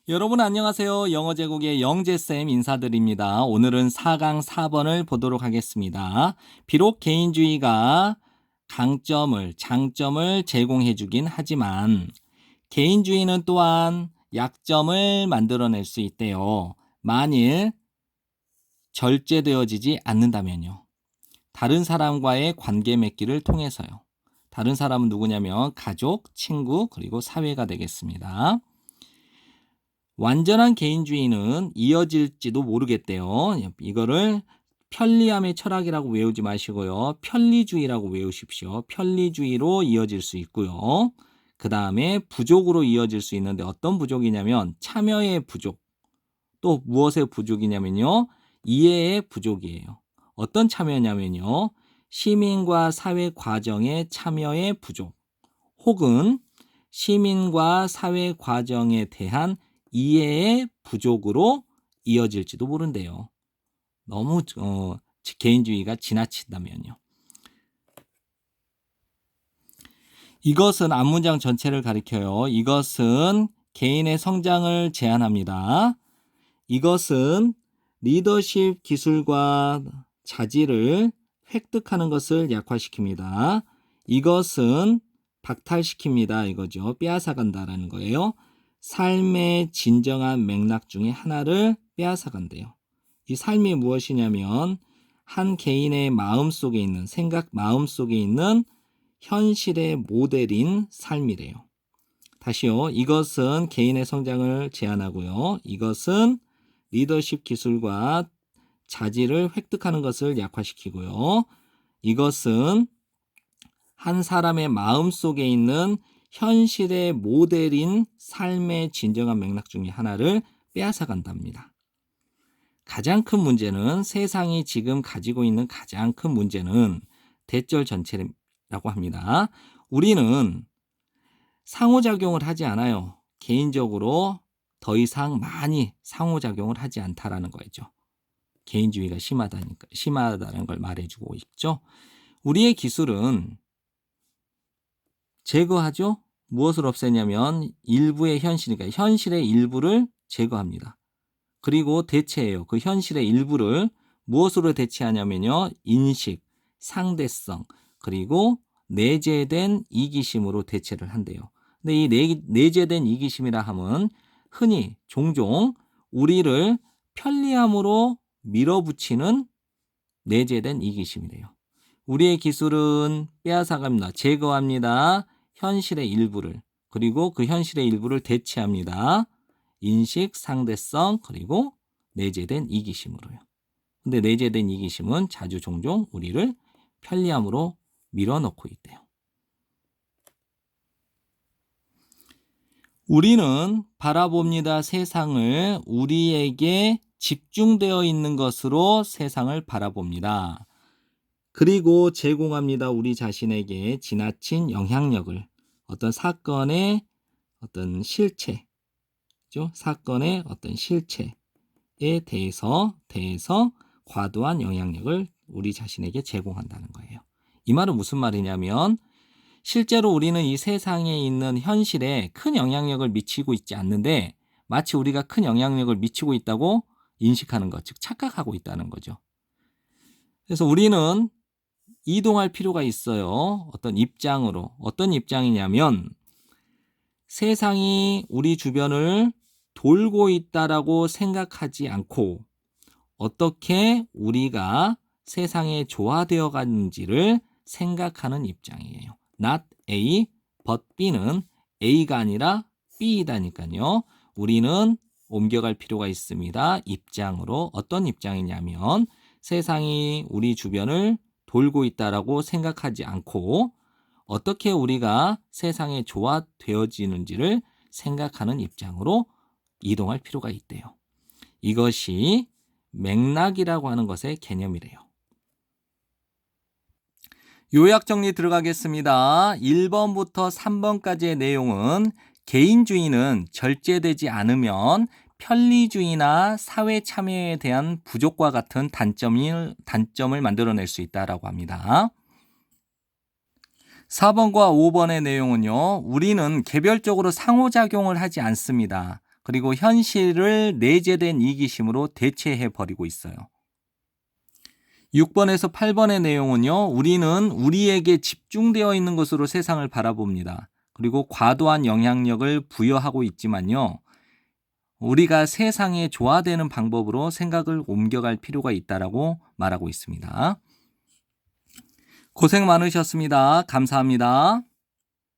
여러분 안녕하세요. 영어 제국의 영재쌤 인사드립니다. 오늘은 4강 4번을 보도록 하겠습니다. 비록 개인주의가 장점을 제공해 주긴 하지만 개인주의는 또한 약점을 만들어낼 수 있대요. 만일 절제되어지지 않는다면요. 다른 사람과의 관계 맺기를 통해서요. 다른 사람은 누구냐면 가족, 친구, 그리고 사회가 되겠습니다. 완전한 개인주의는 이어질지도 모르겠대요. 이거를 편리함의 철학이라고 외우지 마시고요. 편리주의라고 외우십시오. 편리주의로 이어질 수 있고요. 그 다음에 부족으로 이어질 수 있는데 어떤 부족이냐면 참여의 부족. 또 무엇의 부족이냐면요. 이해의 부족이에요. 어떤 참여냐면요. 시민과 사회 과정의 참여의 부족. 혹은 시민과 사회 과정에 대한 이해의 부족으로 이어질지도 모른대요. 너무 개인주의가 지나친다면요. 이것은 앞문장 전체를 가리켜요. 이것은 개인의 성장을 제한합니다. 이것은 리더십 기술과 자질을 획득하는 것을 약화시킵니다. 이것은 박탈시킵니다. 이거죠. 빼앗아간다라는 거예요. 삶의 진정한 맥락 중에 하나를 빼앗아간대요. 이 삶이 무엇이냐면 한 개인의 마음속에 있는 마음속에 있는 현실의 모델인 삶이래요. 다시요. 이것은 개인의 성장을 제한하고요. 이것은 리더십 기술과 자질을 획득하는 것을 약화시키고요. 이것은 한 사람의 마음속에 있는 현실의 모델인 삶의 진정한 맥락 중에 하나를 빼앗아 간답니다. 가장 큰 문제는 세상이 지금 가지고 있는 가장 큰 문제는 대절 전체라고 합니다. 우리는 상호작용을 하지 않아요. 개인적으로 더 이상 많이 상호작용을 하지 않다라는 거죠. 개인주의가 심하다는 걸 말해주고 있죠. 우리의 기술은 제거하죠. 무엇을 없애냐면 일부의 현실이니까 현실의 일부를 제거합니다. 그리고 대체해요. 그 현실의 일부를 무엇으로 대체하냐면요. 인식, 상대성, 그리고 내재된 이기심으로 대체를 한대요. 근데 이 내재된 이기심이라 함은 흔히 종종 우리를 편리함으로 밀어붙이는 내재된 이기심이래요. 우리의 기술은 빼앗아갑니다. 제거합니다. 현실의 일부를. 그리고 그 현실의 일부를 대체합니다. 인식, 상대성, 그리고 내재된 이기심으로요. 근데 내재된 이기심은 자주 종종 우리를 편리함으로 밀어넣고 있대요. 우리는 바라봅니다. 세상을 우리에게 집중되어 있는 것으로 세상을 바라봅니다. 그리고 제공합니다. 우리 자신에게 지나친 영향력을 어떤 사건의 어떤 실체, 사건의 어떤 실체에 대해서 과도한 영향력을 우리 자신에게 제공한다는 거예요. 이 말은 무슨 말이냐면 실제로 우리는 이 세상에 있는 현실에 큰 영향력을 미치고 있지 않는데 마치 우리가 큰 영향력을 미치고 있다고 인식하는 것, 즉 착각하고 있다는 거죠. 그래서 우리는 이동할 필요가 있어요. 어떤 입장으로. 어떤 입장이냐면 세상이 우리 주변을 돌고 있다라고 생각하지 않고 어떻게 우리가 세상에 조화되어 가는지를 생각하는 입장이에요. Not A, but B는 A가 아니라 B이다니까요. 우리는 옮겨갈 필요가 있습니다. 입장으로. 어떤 입장이냐면 세상이 우리 주변을 돌고 있다라고 생각하지 않고 어떻게 우리가 세상에 조화되어지는지를 생각하는 입장으로 이동할 필요가 있대요. 이것이 맥락이라고 하는 것의 개념이래요. 요약 정리 들어가겠습니다. 1번부터 3번까지의 내용은 개인주의는 절제되지 않으면 편리주의나 사회 참여에 대한 부족과 같은 단점을 만들어낼 수 있다고 합니다. 4번과 5번의 내용은요. 우리는 개별적으로 상호작용을 하지 않습니다. 그리고 현실을 내재된 이기심으로 대체해 버리고 있어요. 6번에서 8번의 내용은요. 우리는 우리에게 집중되어 있는 것으로 세상을 바라봅니다. 그리고 과도한 영향력을 부여하고 있지만요. 우리가 세상에 조화되는 방법으로 생각을 옮겨갈 필요가 있다라고 말하고 있습니다. 고생 많으셨습니다. 감사합니다.